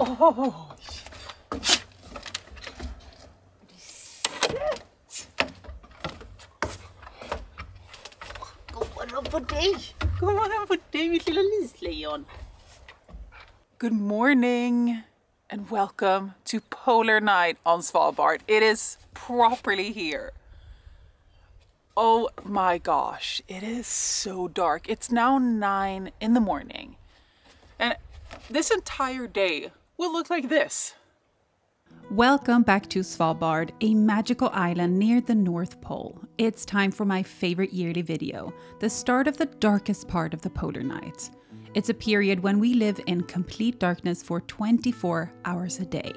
Oh, God morgon på dig! God morgon på dig, mitt lilla lislejon! Good morning and welcome to Polar Night on Svalbard. It is properly here. Oh my gosh, it is so dark. It's now 9 in the morning. And this entire day will look like this. Welcome back to Svalbard, a magical island near the North Pole. It's time for my favorite yearly video, the start of the darkest part of the polar night. It's a period when we live in complete darkness for 24 hours a day.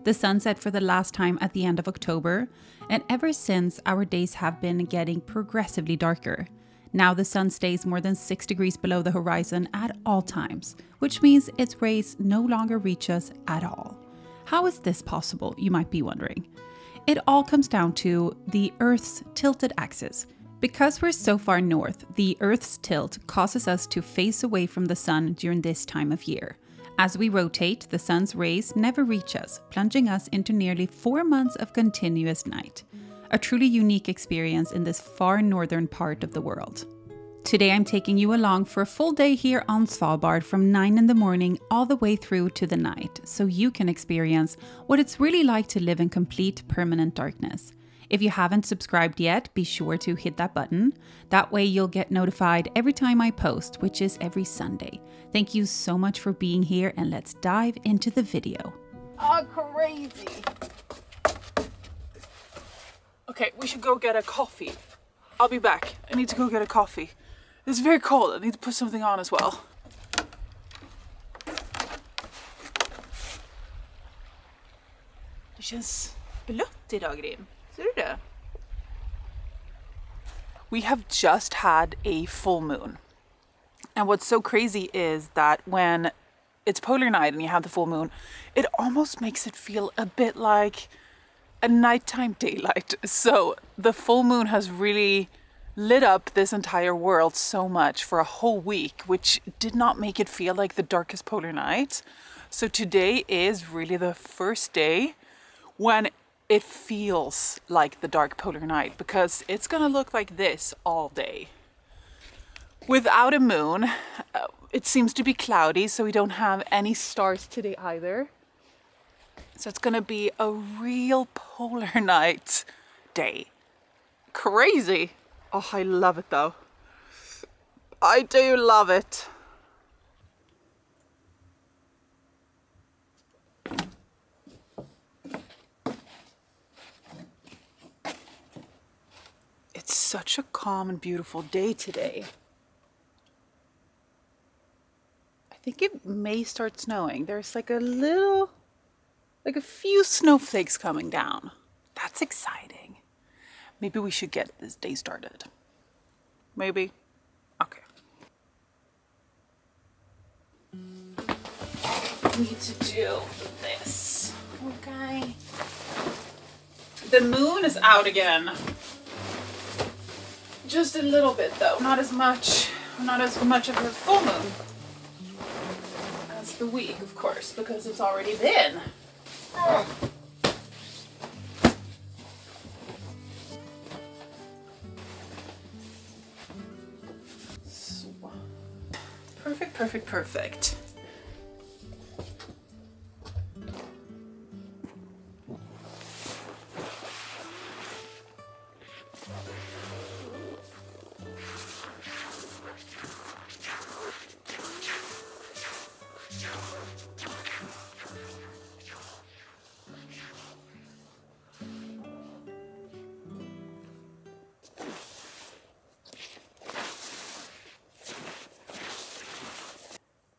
The sun set for the last time at the end of October, and ever since our days have been getting progressively darker. Now the sun stays more than 6 degrees below the horizon at all times, which means its rays no longer reach us at all. How is this possible, you might be wondering? It all comes down to the Earth's tilted axis. Because we're so far north, the Earth's tilt causes us to face away from the sun during this time of year. As we rotate, the sun's rays never reach us, plunging us into nearly 4 months of continuous night. A truly unique experience in this far northern part of the world. Today I'm taking you along for a full day here on Svalbard from 9 in the morning all the way through to the night, so you can experience what it's really like to live in complete permanent darkness. If you haven't subscribed yet, be sure to hit that button. That way you'll get notified every time I post, which is every Sunday. Thank you so much for being here, and let's dive into the video. Oh, crazy. Okay, we should go get a coffee. I'll be back. I need to go get a coffee. It's very cold. I need to put something on as well. Det känns blött idag, Grim. Ser du det? We have just had a full moon. And what's so crazy is that when it's polar night and you have the full moon, it almost makes it feel a bit like a nighttime daylight. So the full moon has really lit up this entire world so much for a whole week, which did not make it feel like the darkest polar night. So today is really the first day when it feels like the dark polar night, because it's gonna look like this all day. Without a moon, it seems to be cloudy, so we don't have any stars today either. So it's gonna be a real polar night day. Crazy. Oh, I love it though. I do love it. It's such a calm and beautiful day today. I think it may start snowing. There's like a few snowflakes coming down. That's exciting. Maybe we should get this day started. Maybe? Okay. We need to do this. Okay. The moon is out again. Just a little bit though, not as much of a full moon as the week, of course, because it's already been. So, perfect.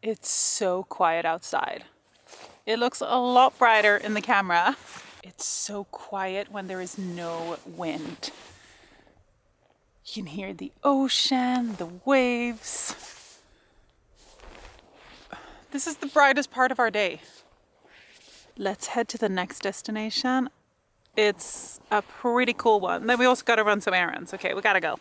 It's so quiet outside. It looks a lot brighter in the camera. It's so quiet when there is no wind. You can hear the ocean, the waves. This is the brightest part of our day. Let's head to the next destination. It's a pretty cool one. Then we also gotta run some errands. Okay, we gotta go.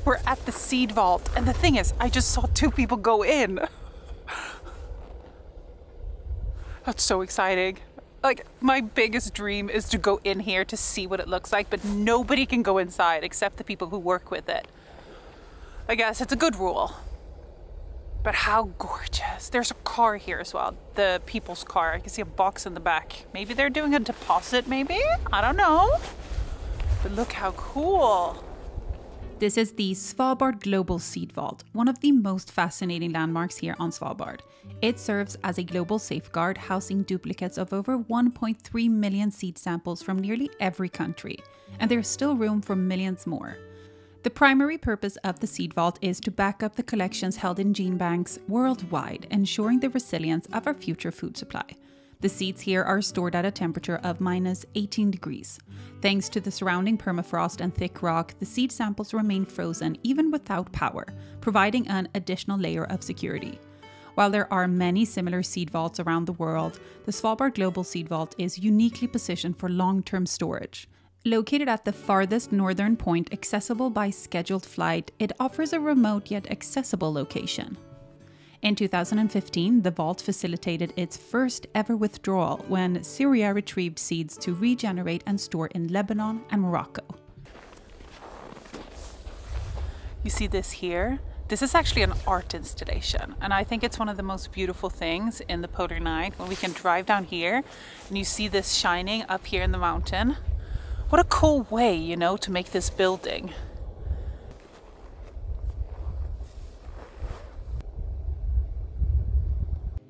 We're at the seed vault, and the thing is, I just saw 2 people go in. That's so exciting. Like, my biggest dream is to go in here to see what it looks like, but nobody can go inside except the people who work with it. I guess it's a good rule. But how gorgeous. There's a car here as well. The people's car. I can see a box in the back. Maybe they're doing a deposit, maybe? I don't know. But look how cool. This is the Svalbard Global Seed Vault, one of the most fascinating landmarks here on Svalbard. It serves as a global safeguard, housing duplicates of over 1.3 million seed samples from nearly every country, and there's still room for millions more. The primary purpose of the Seed Vault is to back up the collections held in gene banks worldwide, ensuring the resilience of our future food supply. The seeds here are stored at a temperature of -18 degrees. Thanks to the surrounding permafrost and thick rock, the seed samples remain frozen even without power, providing an additional layer of security. While there are many similar seed vaults around the world, the Svalbard Global Seed Vault is uniquely positioned for long-term storage. Located at the farthest northern point accessible by scheduled flight, it offers a remote yet accessible location. In 2015, the vault facilitated its first ever withdrawal when Syria retrieved seeds to regenerate and store in Lebanon and Morocco. You see this here? This is actually an art installation, and I think it's one of the most beautiful things in the polar night when we can drive down here and you see this shining up here in the mountain. What a cool way, you know, to make this building.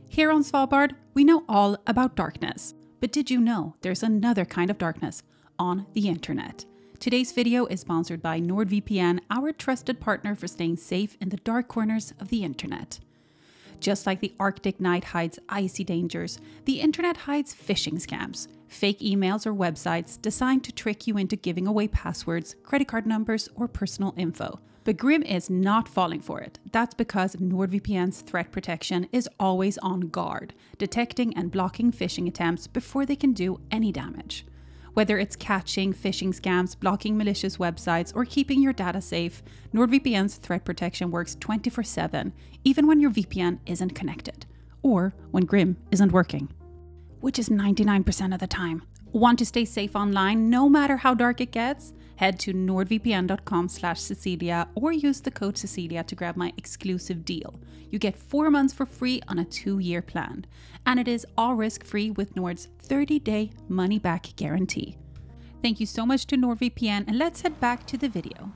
Here on Svalbard, we know all about darkness. But did you know there's another kind of darkness on the internet? Today's video is sponsored by NordVPN, our trusted partner for staying safe in the dark corners of the internet. Just like the Arctic night hides icy dangers, the internet hides phishing scams, fake emails or websites designed to trick you into giving away passwords, credit card numbers, or personal info. But Grim is not falling for it. That's because NordVPN's threat protection is always on guard, detecting and blocking phishing attempts before they can do any damage. Whether it's catching phishing scams, blocking malicious websites, or keeping your data safe, NordVPN's threat protection works 24/7, even when your VPN isn't connected, or when Grim isn't working, which is 99% of the time. Want to stay safe online no matter how dark it gets? Head to nordvpn.com/Cecilia or use the code Cecilia to grab my exclusive deal. You get 4 months for free on a 2-year plan. And it is all risk-free with Nord's 30-day money-back guarantee. Thank you so much to NordVPN, and let's head back to the video.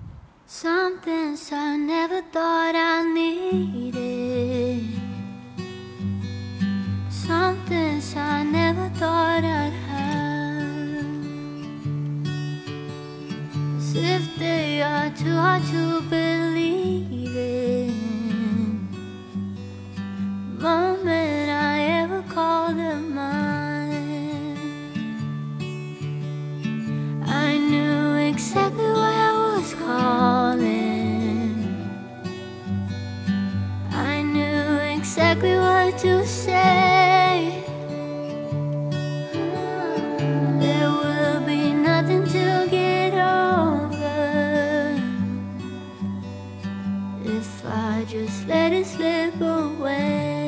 Some things I never thought I needed. Some things I never thought I'd have. As if they are too hard to believe in. The moment I ever called them mine, I knew exactly what I was calling. I knew exactly what to say. There will be nothing to get over if I just let it slip away.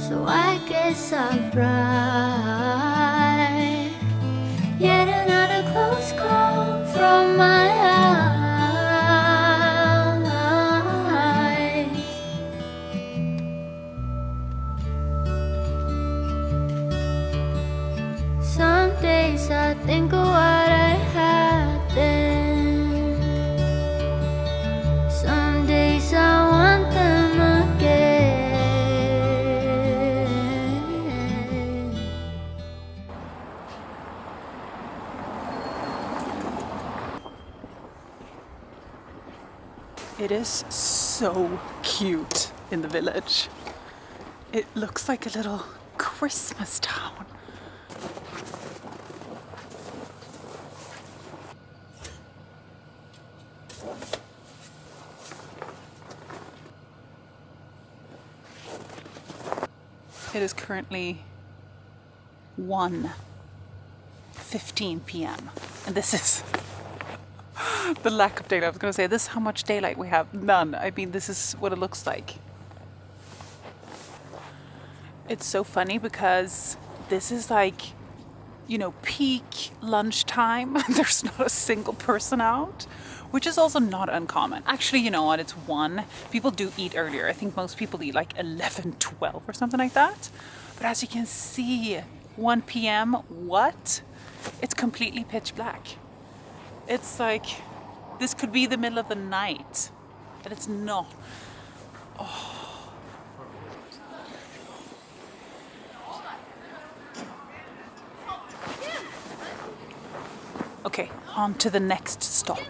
So I guess I'll bright. Yet another close call from my eyes. Some days I think of what I had then. Some days I want them again. It is so cute in the village. It looks like a little Christmas town. It is currently 1:15 p.m. And this is the lack of daylight. I was going to say, this is how much daylight we have. None. I mean, this is what it looks like. It's so funny because this is like, you know, peak lunchtime. There's not a single person out, which is also not uncommon. Actually, you know what? It's 1. People do eat earlier. I think most people eat like 11, 12 or something like that. But as you can see, 1 p.m., what? It's completely pitch black. It's like, this could be the middle of the night, and it's not. Oh. Okay, on to the next stop.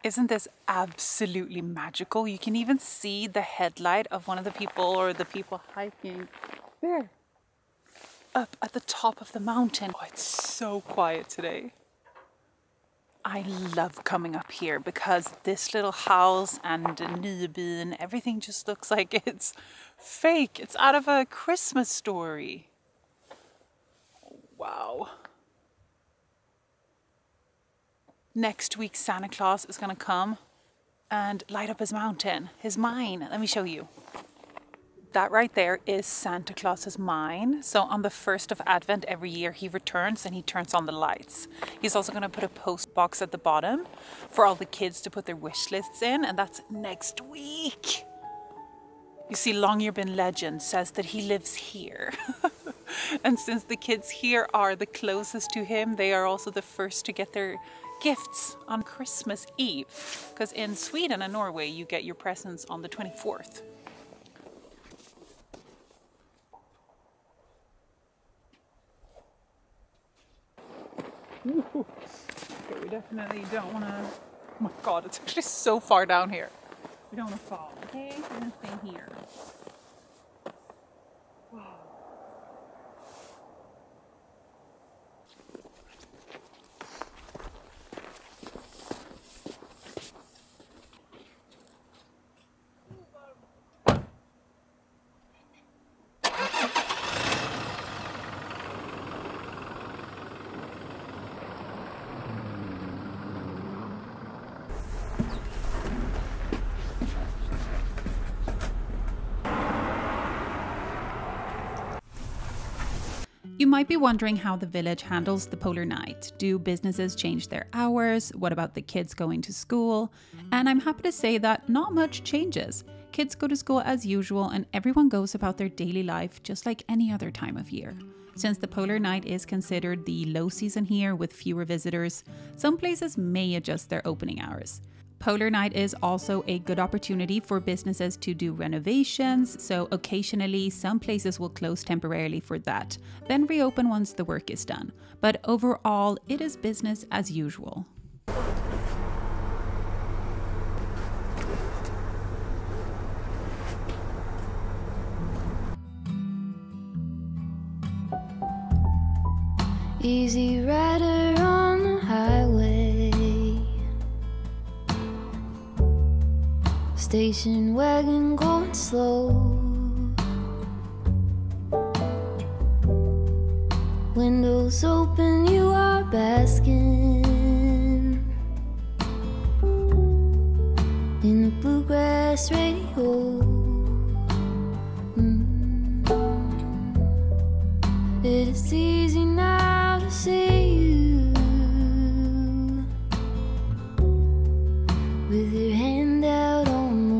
Isn't this absolutely magical? You can even see the headlight of one of the people, or the people hiking there up at the top of the mountain. Oh, it's so quiet today. I love coming up here because this little house and Nybyn, everything just looks like it's fake. It's out of a Christmas story. Wow. Next week, Santa Claus is gonna come and light up his mountain, his mine. Let me show you. That right there is Santa Claus's mine. So on the 1st of Advent every year, he returns and he turns on the lights. He's also gonna put a post box at the bottom for all the kids to put their wish lists in, and that's next week. You see, Longyearbyen legend says that he lives here. And since the kids here are the closest to him, they are also the first to get their gifts on Christmas Eve. Because in Sweden and Norway, you get your presents on the 24th. Okay, we definitely don't want to... Oh my god, it's actually so far down here. We don't want to fall, okay? We're going to stay here. Wow. You might be wondering how the village handles the polar night. Do businesses change their hours? What about the kids going to school? And I'm happy to say that not much changes. Kids go to school as usual and everyone goes about their daily life just like any other time of year. Since the polar night is considered the low season here with fewer visitors, some places may adjust their opening hours. Polar night is also a good opportunity for businesses to do renovations, so occasionally some places will close temporarily for that, then reopen once the work is done. But overall, it is business as usual. Easy rider on the highway, station wagon going slow, windows open, you are basking in the bluegrass radio. It is easy now to see you with your hand out on the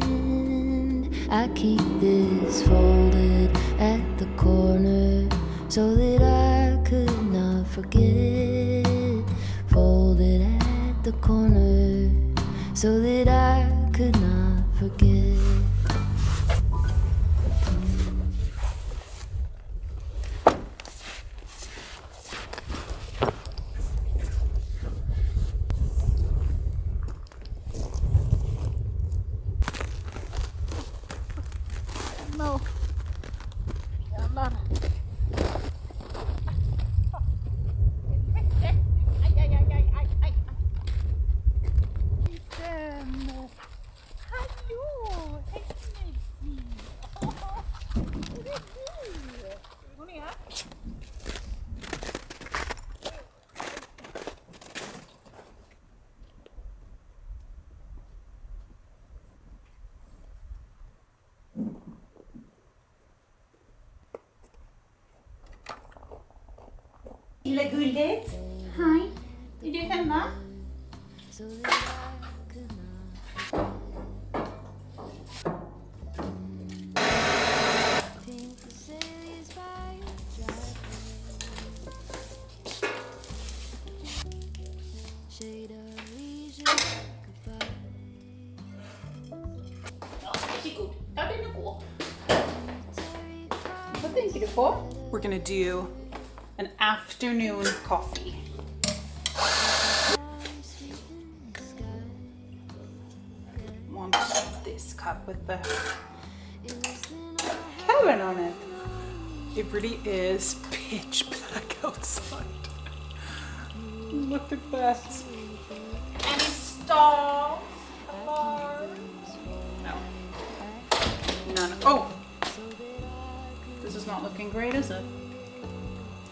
wind. I keep this folded at the corner so that I could not forget. Folded at the corner so that I could not forget. Lilla guldet. Hej. Är du hemma? so that I could not. Pink Cecilia's by your driveway. Shadowy, goodbye. Ja, varsågod. Ja, den är god. Vad tänker du på? We're gonna do an afternoon coffee. Want this cup with the cabin on it. It really is pitch black outside. Look at that. Any stars? Alarms? No. None. Oh! This is not looking great, is it?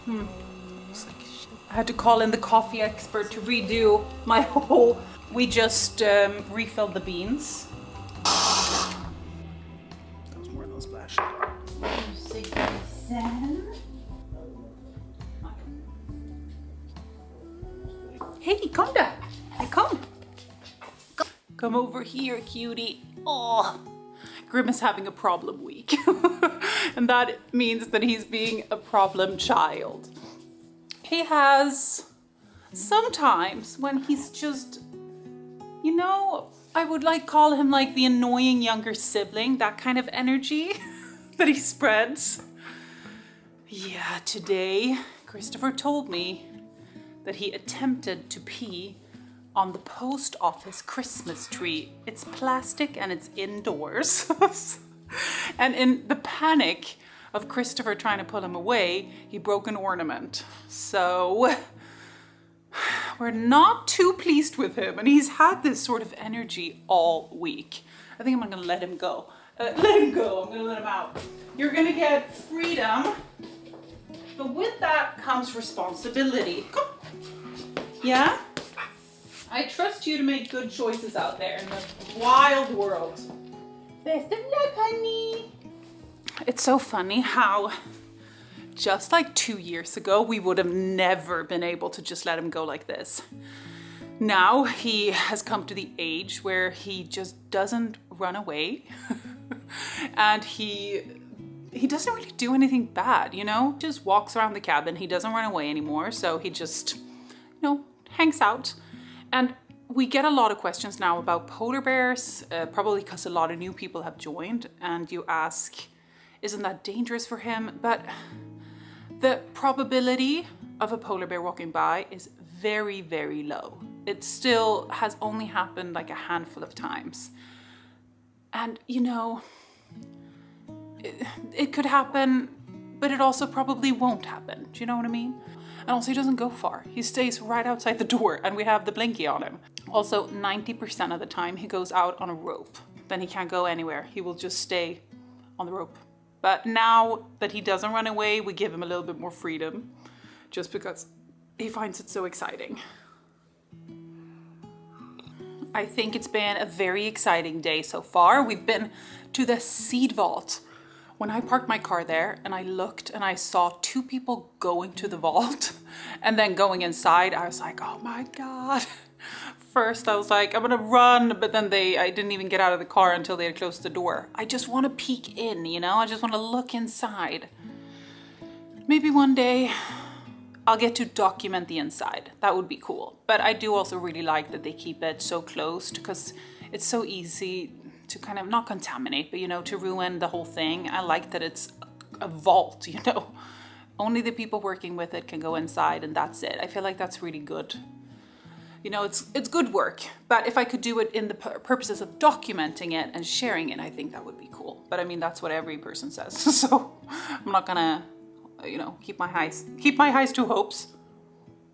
I had to call in the coffee expert to redo my whole... We just refilled the beans. That was more than splash. Hey, come down. Hey, come. Come over here, cutie. Oh, Grim is having a problem week. And that means that he's being a problem child. He has sometimes when he's just, you know, I would like call him like the annoying younger sibling, that kind of energy that he spreads. Yeah, today Christopher told me that he attempted to pee on the post office Christmas tree. It's plastic and it's indoors. And in the panic of Christopher trying to pull him away, he broke an ornament. So we're not too pleased with him, and he's had this sort of energy all week. I think I'm gonna let him go. Let him go, I'm gonna let him out. You're gonna get freedom, but with that comes responsibility. Come. Yeah? I trust you to make good choices out there in the wild world. Best of luck, honey. It's so funny how just like 2 years ago, we would have never been able to just let him go like this. Now he has come to the age where he just doesn't run away. And he doesn't really do anything bad, you know? Just walks around the cabin. He doesn't run away anymore. So he just, you know, hangs out. And we get a lot of questions now about polar bears, probably because a lot of new people have joined, and you ask, isn't that dangerous for him? But the probability of a polar bear walking by is very, very low. It still has only happened like a handful of times. And you know, it could happen, but it also probably won't happen. Do you know what I mean? And also he doesn't go far. He stays right outside the door and we have the blinky on him. Also 90% of the time he goes out on a rope. Then he can't go anywhere. He will just stay on the rope. But now that he doesn't run away, we give him a little bit more freedom just because he finds it so exciting. I think it's been a very exciting day so far. We've been to the seed vault. When I parked my car there and I looked and I saw 2 people going to the vault and then going inside, I was like, oh my God. First I was like, I'm gonna run, but then I didn't even get out of the car until they had closed the door. I just wanna peek in, you know? I just wanna look inside. Maybe one day I'll get to document the inside. That would be cool. But I do also really like that they keep it so closed because it's so easy to kind of not contaminate, but you know, to ruin the whole thing. I like that it's a vault, you know. Only the people working with it can go inside and that's it. I feel like that's really good. You know, it's good work, but if I could do it in the purposes of documenting it and sharing it, I think that would be cool. But I mean, that's what every person says. So I'm not gonna, you know, keep my highs to hopes.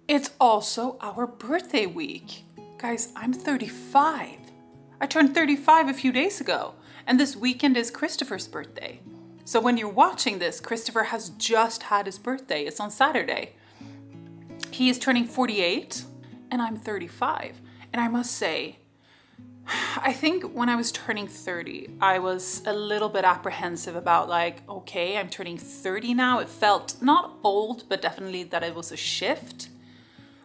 It's also our birthday week. Guys, I'm 35. I turned 35 a few days ago, and this weekend is Christopher's birthday. So when you're watching this, Christopher has just had his birthday. It's on Saturday. He is turning 48 and I'm 35. And I must say, I think when I was turning 30, I was a little bit apprehensive about like, okay, I'm turning 30 now. It felt not old, but definitely that it was a shift.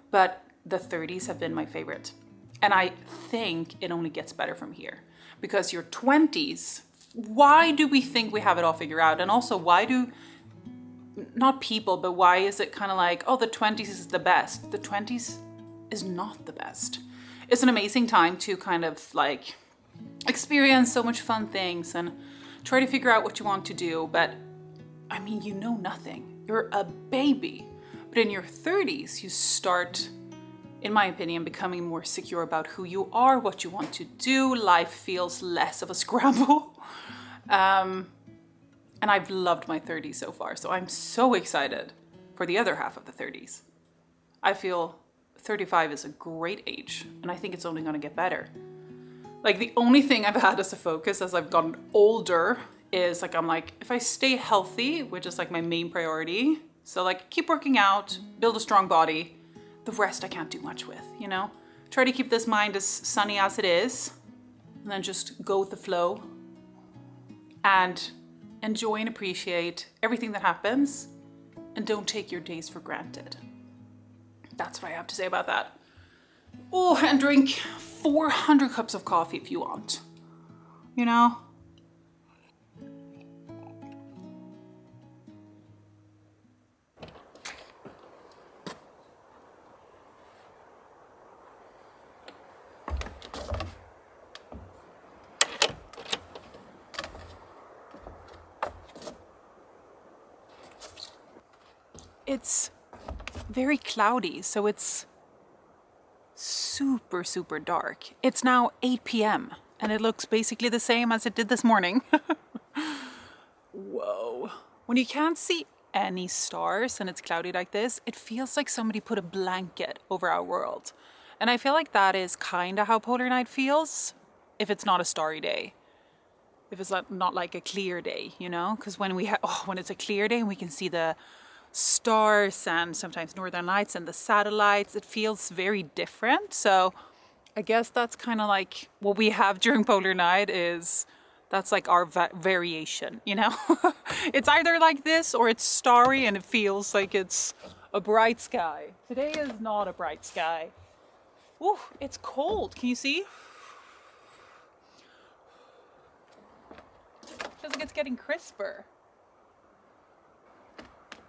But the 30s have been my favorite. And I think it only gets better from here, because your 20s, why do we think we have it all figured out? And also, why do, not people, but why is it kind of like, oh, the 20s is the best? The 20s is not the best. It's an amazing time to kind of like experience so much fun things and try to figure out what you want to do. But I mean, you know nothing. You're a baby. But in your 30s, you start, in my opinion, becoming more secure about who you are, what you want to do. Life feels less of a scramble. And I've loved my 30s so far. So I'm so excited for the other half of the 30s. I feel 35 is a great age, and I think it's only gonna get better. Like, the only thing I've had as a focus as I've gotten older is like, I'm like, if I stay healthy, which is like my main priority, so like keep working out, build a strong body, the rest I can't do much with, you know? Try to keep this mind as sunny as it is, and then just go with the flow and enjoy and appreciate everything that happens, and don't take your days for granted. That's what I have to say about that. Oh, and drink 400 cups of coffee if you want, you know? It's very cloudy, so it's super, super dark. It's now 8 p.m. and it looks basically the same as it did this morning. Whoa. When you can't see any stars and it's cloudy like this, it feels like somebody put a blanket over our world. And I feel like that is kind of how polar night feels if it's not a starry day. If it's not like a clear day, you know? Because when when it's a clear day and we can see the stars and sometimes northern lights and the satellites, it feels very different. So I guess that's kind of like what we have during polar night, is that's like our variation, you know? It's either like this or it's starry and it feels like it's a bright sky. Today is not a bright sky. Ooh, it's cold. Can you see? Feels like it's getting crisper.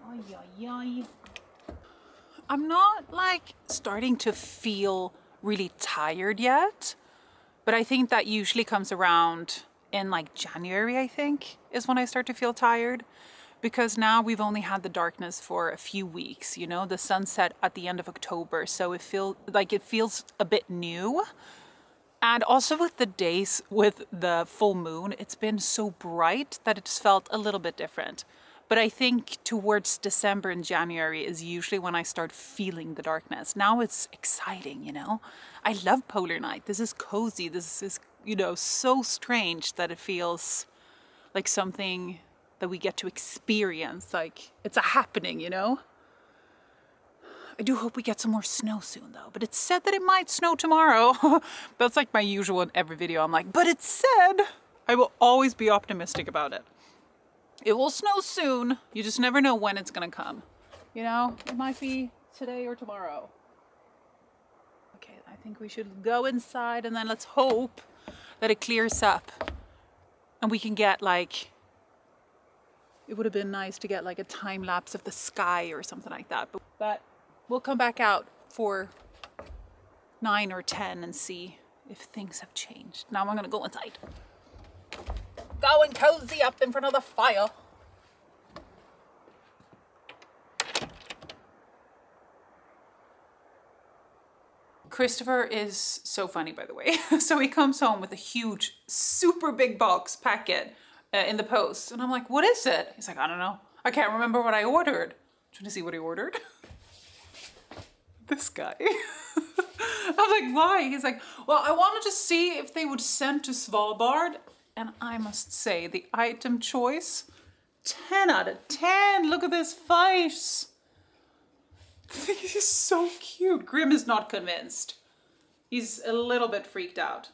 Ay, ay, ay. I'm not like starting to feel really tired yet, but I think that usually comes around in like January, I think, is when I start to feel tired, because now we've only had the darkness for a few weeks, you know, the sunset at the end of October. So it feels a bit new. And also with the days with the full moon, it's been so bright that it's felt a little bit different. But I think towards December and January is usually when I start feeling the darkness. Now it's exciting, you know? I love polar night. This is cozy. This is, you know, so strange that it feels like something that we get to experience. Like it's a happening, you know? I do hope we get some more snow soon though. But it's said that it might snow tomorrow. That's like my usual in every video. I'm like, but it's said. I will always be optimistic about it. It will snow soon. You just never know when it's gonna come. You know, it might be today or tomorrow. Okay, I think we should go inside and then let's hope that it clears up and we can get like, it would have been nice to get like a time lapse of the sky or something like that. But we'll come back out for 9 or 10 and see if things have changed. Now I'm gonna go inside. Go and cozy up in front of the fire. Christopher is so funny, by the way. So he comes home with a huge, super big box packet in the post. And I'm like, what is it? He's like, I don't know. I can't remember what I ordered. Trying to see what he ordered. This guy. I'm like, why? He's like, well, I wanted to see if they would send to Svalbard. And I must say, the item choice 10 out of 10. Look at this face. He's so cute. Grim is not convinced. He's a little bit freaked out.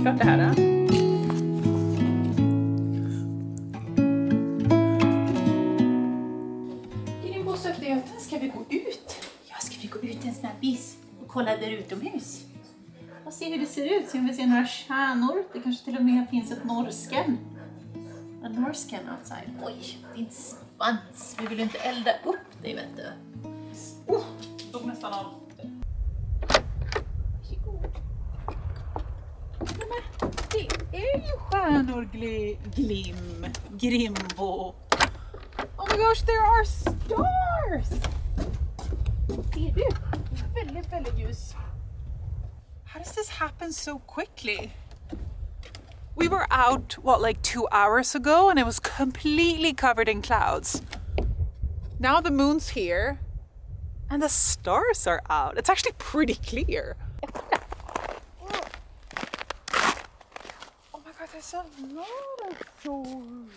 Klart det här då. I din bostadsöten ska vi gå ut. Ja, ska vi gå ut en snabbis och kolla där utomhus. Och se hur det ser ut. Se om vi ser några stjärnor. Det kanske till och med finns ett norsken. A norsken outside. Oj, din svans. Vi vill inte elda upp dig, vet du. Tog nästan av. Det är ju stjärnor, Grimbo. Oh my gosh, there are stars! Ser du? Väldigt, väldigt ljus. How does this happen so quickly? We were out, what, like 2 hours ago, and it was completely covered in clouds. Now the moon's here, and the stars are out. It's actually pretty clear. There's a lot of stars.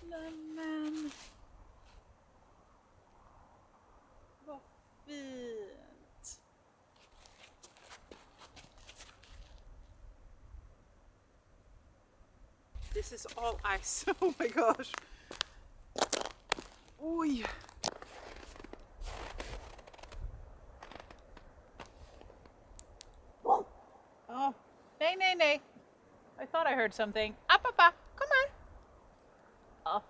Nämen. Vad fint. This is all ice. Oh my gosh. Oj. Oh, nay, nay, nay. I thought I heard something. Up, up, up. Come on. Oh.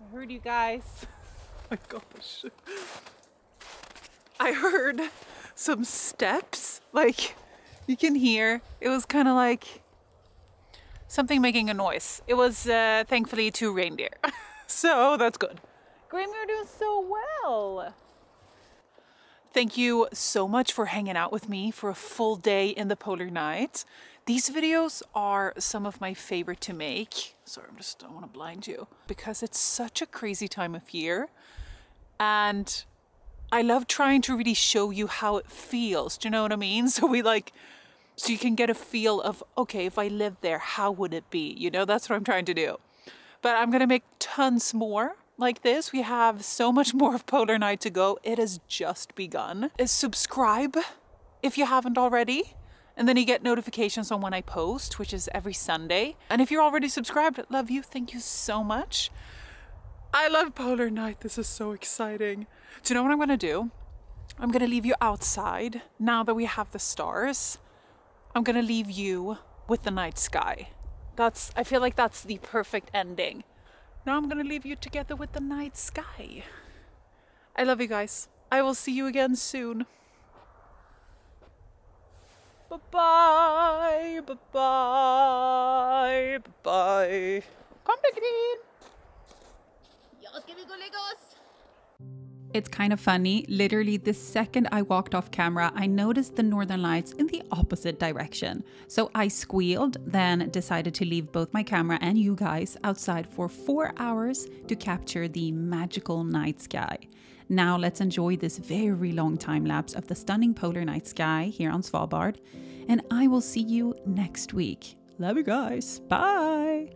I heard you guys. Oh my gosh. I heard some steps. Like, you can hear. It was kind of like something making a noise. It was thankfully 2 reindeer. So that's good. Grim, you're doing so well. Thank you so much for hanging out with me for a full day in the polar night. These videos are some of my favorite to make. Sorry, I don't want to blind you. Because it's such a crazy time of year. And I love trying to really show you how it feels. Do you know what I mean? So you can get a feel of, okay, if I lived there, how would it be? You know, that's what I'm trying to do. But I'm going to make tons more like this. We have so much more of Polar Night to go. It has just begun. Subscribe if you haven't already. And then you get notifications on when I post, which is every Sunday. And if you're already subscribed, love you. Thank you so much. I love Polar Night. This is so exciting. Do you know what I'm going to do? I'm going to leave you outside. Now that we have the stars, I'm going to leave you with the night sky. I feel like that's the perfect ending. Now I'm going to leave you together with the night sky. I love you guys. I will see you again soon. Bye-bye, bye-bye, bye-bye. Kom då, Grin! Ja, ska vi gå och lägga oss? It's kind of funny. Literally, the second I walked off camera, I noticed the northern lights in the opposite direction. So I squealed, then decided to leave both my camera and you guys outside for 4 hours to capture the magical night sky. Now let's enjoy this very long time lapse of the stunning polar night sky here on Svalbard. And I will see you next week. Love you guys. Bye.